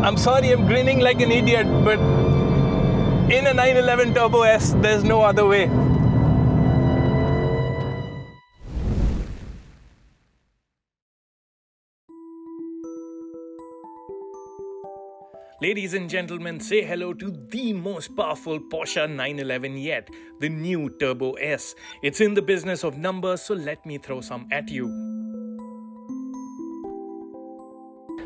I'm sorry I'm grinning like an idiot, but in a 911 Turbo S, there's no other way. Ladies and gentlemen, say hello to the most powerful Porsche 911 yet, the new Turbo S. It's in the business of numbers, so let me throw some at you.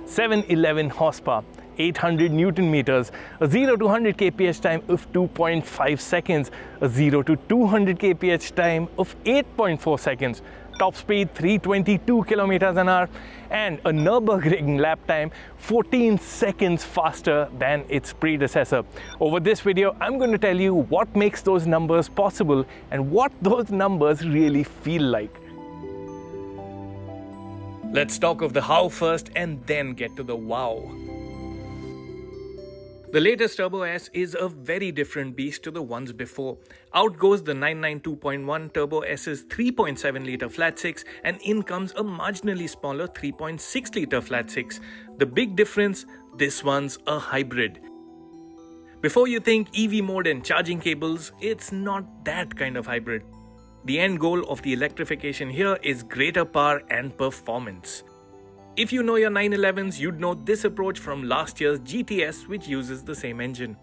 711 horsepower, 800 Newton meters, a 0 to 100 kph time of 2.5 seconds, a 0 to 200 kph time of 8.4 seconds, top speed 322 kilometers an hour, and a Nürburgring lap time 14 seconds faster than its predecessor. Over this video, I'm going to tell you what makes those numbers possible and what those numbers really feel like. Let's talk of the how first and then get to the wow. The latest Turbo S is a very different beast to the ones before. Out goes the 992.1 Turbo S's 3.7 litre flat 6 and in comes a marginally smaller 3.6 litre flat 6. The big difference, this one's a hybrid. Before you think EV mode and charging cables, it's not that kind of hybrid. The end goal of the electrification here is greater power and performance. If you know your 911s, you'd know this approach from last year's GTS, which uses the same engine.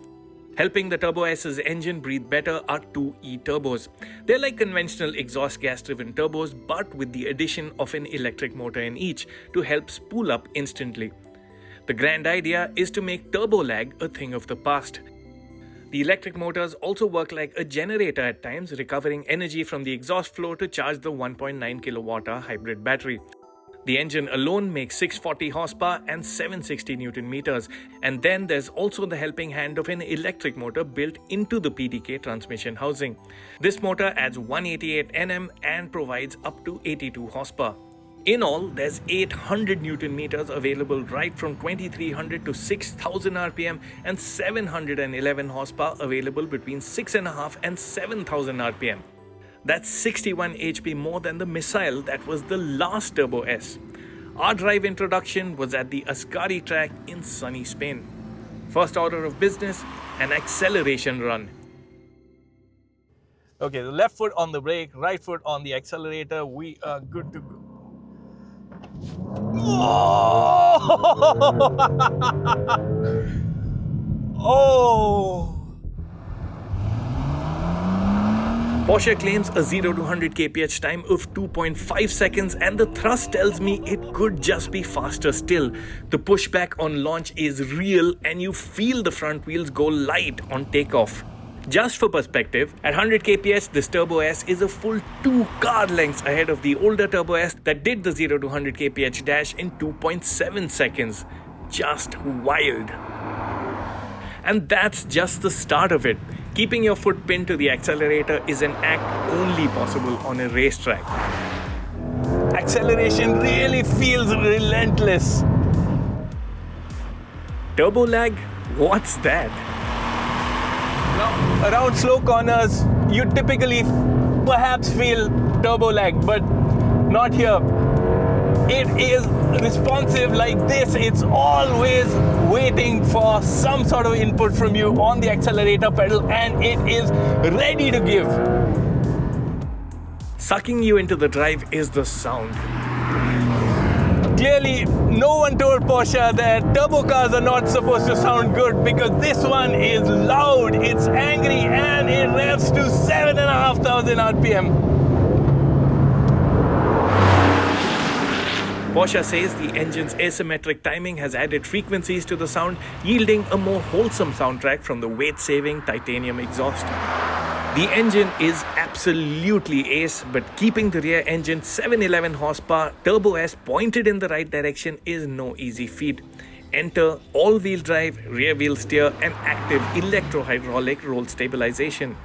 Helping the Turbo S's engine breathe better are two E-turbos. They're like conventional exhaust gas-driven turbos, but with the addition of an electric motor in each to help spool up instantly. The grand idea is to make turbo lag a thing of the past. The electric motors also work like a generator at times, recovering energy from the exhaust flow to charge the 1.9 kilowatt-hour hybrid battery. The engine alone makes 640 horsepower and 760 Newton meters, and then there's also the helping hand of an electric motor built into the PDK transmission housing. This motor adds 188 Nm and provides up to 82 horsepower. In all, there's 800 Newton meters available right from 2300 to 6000 RPM and 711 horsepower available between 6.5 and 7000 RPM. That's 61 HP more than the missile that was the last Turbo S. Our drive introduction was at the Ascari track in sunny Spain. First order of business, an acceleration run. Okay, the left foot on the brake, right foot on the accelerator, we are good to go. Oh! Porsche claims a 0 to 100 kph time of 2.5 seconds and the thrust tells me it could just be faster still. The pushback on launch is real and you feel the front wheels go light on takeoff. Just for perspective, at 100 kph, this Turbo S is a full 2 car lengths ahead of the older Turbo S that did the 0 to 100 kph dash in 2.7 seconds. Just wild. And that's just the start of it. Keeping your foot pinned to the accelerator is an act only possible on a racetrack. Acceleration really feels relentless. Turbo lag? What's that? Now, around slow corners, you typically perhaps feel turbo lag, but not here. It is responsive like this. It's always waiting for some sort of input from you on the accelerator pedal and it is ready to give. Sucking you into the drive is the sound. Clearly, no one told Porsche that turbo cars are not supposed to sound good because this one is loud, it's angry, and it revs to 7,500 RPM. Porsche says the engine's asymmetric timing has added frequencies to the sound, yielding a more wholesome soundtrack from the weight-saving titanium exhaust. The engine is absolutely ace, but keeping the rear engine 711 horsepower Turbo S pointed in the right direction is no easy feat. Enter all-wheel drive, rear-wheel steer and active electro-hydraulic roll stabilization.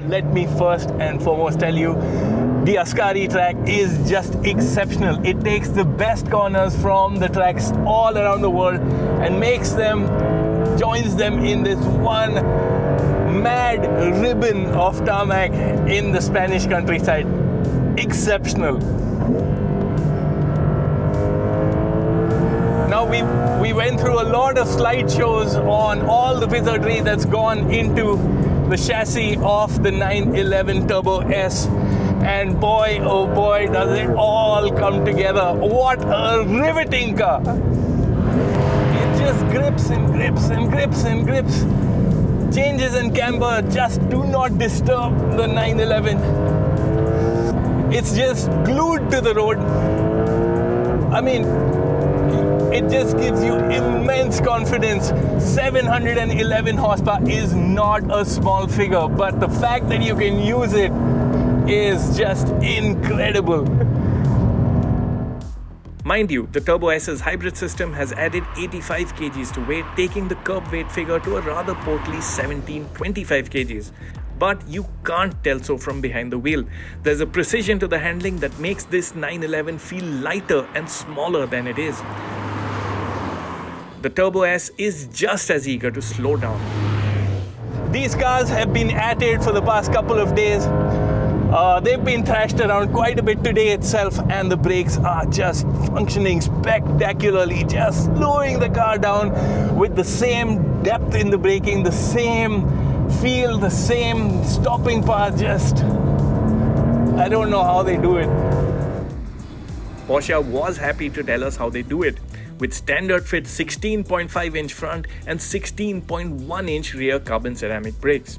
Let me first and foremost tell you, the Ascari track is just exceptional. It takes the best corners from the tracks all around the world and makes them joins them in this one mad ribbon of tarmac in the Spanish countryside. Exceptional. Now we went through a lot of slideshows on all the wizardry that's gone into the chassis of the 911 Turbo S, and boy oh boy does it all come together. What a riveting car. It just grips and grips and grips and grips. Changes in camber just do not disturb the 911. It's just glued to the road. I mean, it just gives you immense confidence. 711 horsepower is not a small figure, but the fact that you can use it is just incredible. Mind you, the Turbo S's hybrid system has added 85 kgs to weight, taking the curb weight figure to a rather portly 1725 kgs. But you can't tell so from behind the wheel. There's a precision to the handling that makes this 911 feel lighter and smaller than it is. The Turbo S is just as eager to slow down. These cars have been at it for the past couple of days. They've been thrashed around quite a bit today itself, and the brakes are just functioning spectacularly, just slowing the car down with the same depth in the braking, the same feel, the same stopping power. Just, I don't know how they do it. Porsche was happy to tell us how they do it, with standard fit 16.5-inch front and 16.1-inch rear carbon ceramic brakes.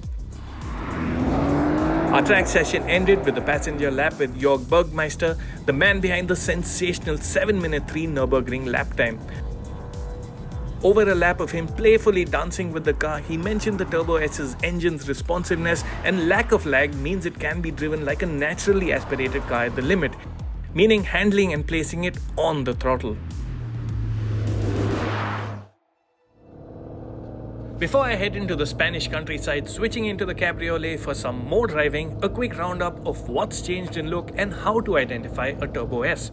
Our track session ended with a passenger lap with Jörg Bergmeister, the man behind the sensational 7-minute 3 Nürburgring lap time. Over a lap of him playfully dancing with the car, he mentioned the Turbo S's engine's responsiveness and lack of lag means it can be driven like a naturally aspirated car at the limit, meaning handling and placing it on the throttle. Before I head into the Spanish countryside, switching into the cabriolet for some more driving, a quick roundup of what's changed in look and how to identify a Turbo S.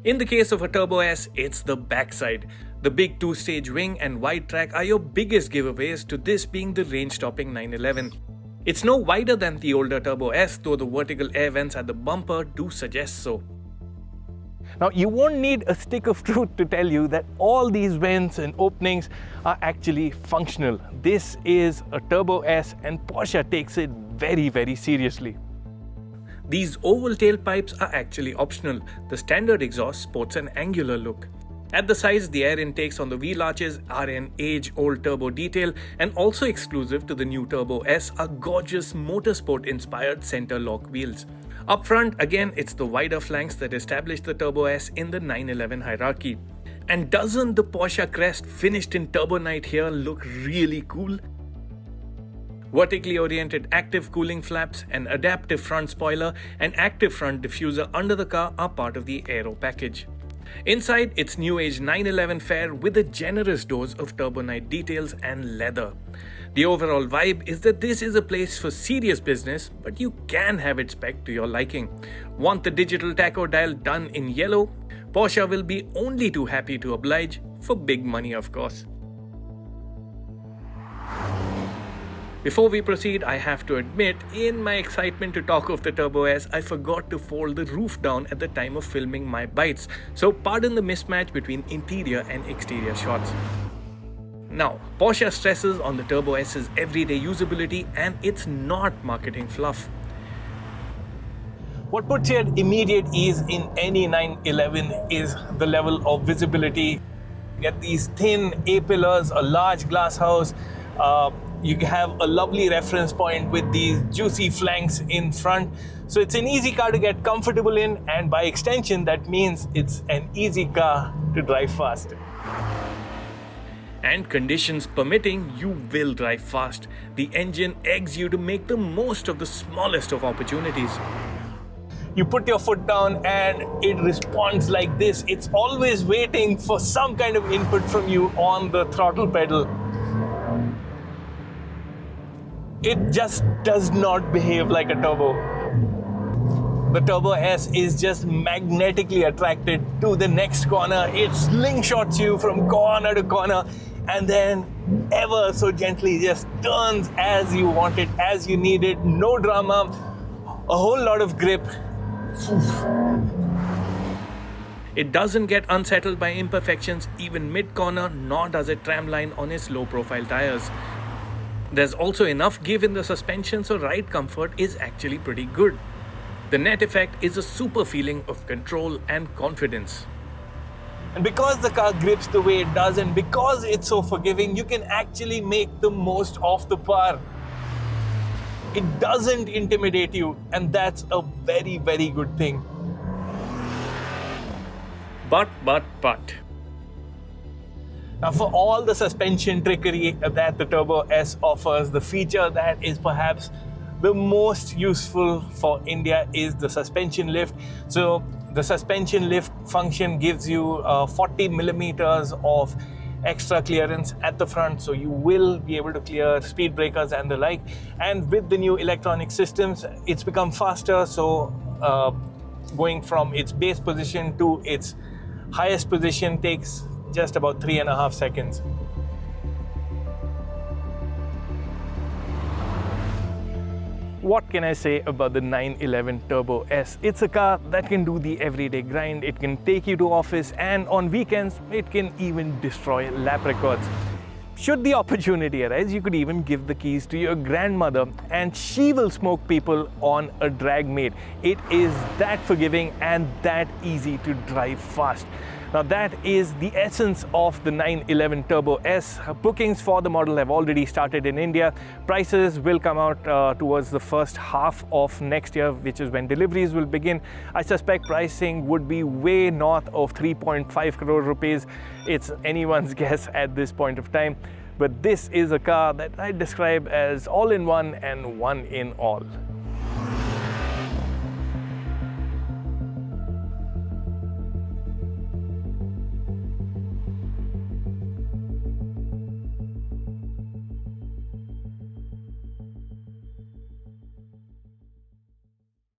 In the case of a Turbo S, it's the backside. The big 2-stage wing and wide track are your biggest giveaways to this being the range-topping 911. It's no wider than the older Turbo S, though the vertical air vents at the bumper do suggest so. Now, you won't need a stick of truth to tell you that all these vents and openings are actually functional. This is a Turbo S and Porsche takes it very, very seriously. These oval tailpipes are actually optional. The standard exhaust sports an angular look. At the sides, the air intakes on the wheel arches are an age-old turbo detail, and also exclusive to the new Turbo S are gorgeous motorsport-inspired center lock wheels. Up front, again, it's the wider flanks that establish the Turbo S in the 911 hierarchy. And doesn't the Porsche crest finished in Turbo Night here look really cool? Vertically oriented active cooling flaps, an adaptive front spoiler, and active front diffuser under the car are part of the aero package. Inside, it's new age 911 fare with a generous dose of Turbo Night details and leather. The overall vibe is that this is a place for serious business, but you can have it spec'd to your liking. Want the digital tacho dial done in yellow? Porsche will be only too happy to oblige, for big money of course. Before we proceed, I have to admit, in my excitement to talk of the Turbo S, I forgot to fold the roof down at the time of filming my bites, so pardon the mismatch between interior and exterior shots. Now, Porsche stresses on the Turbo S's everyday usability, and it's not marketing fluff. What puts you at immediate ease in any 911 is the level of visibility. You get these thin A-pillars, a large glass house. You have a lovely reference point with these juicy flanks in front. So it's an easy car to get comfortable in, and by extension, that means it's an easy car to drive fast. And conditions permitting, you will drive fast. The engine eggs you to make the most of the smallest of opportunities. You put your foot down and it responds like this. It's always waiting for some kind of input from you on the throttle pedal. It just does not behave like a turbo. The Turbo S is just magnetically attracted to the next corner. It slingshots you from corner to corner, and then ever so gently just turns as you want it, as you need it. No drama, a whole lot of grip. It doesn't get unsettled by imperfections even mid-corner, nor does it tramline on its low-profile tires. There's also enough give in the suspension, so ride comfort is actually pretty good. The net effect is a super feeling of control and confidence. And because the car grips the way it does, and because it's so forgiving, you can actually make the most of the power. It doesn't intimidate you, and that's a very, very good thing. But. Now, for all the suspension trickery that the Turbo S offers, the feature that is perhaps the most useful for India is the suspension lift. So the suspension lift function gives you 40 millimeters of extra clearance at the front, so you will be able to clear speed breakers and the like. And with the new electronic systems, it's become faster, so going from its base position to its highest position takes just about 3.5 seconds. What can I say about the 911 Turbo S? It's a car that can do the everyday grind, it can take you to office, and on weekends, it can even destroy lap records. Should the opportunity arise, you could even give the keys to your grandmother and she will smoke people on a drag mate. It is that forgiving and that easy to drive fast. Now that is the essence of the 911 Turbo S. Bookings for the model have already started in India. Prices will come out towards the first half of next year, which is when deliveries will begin. I suspect pricing would be way north of 3.5 crore rupees. It's anyone's guess at this point of time. But this is a car that I describe as all-in-one and one-in-all.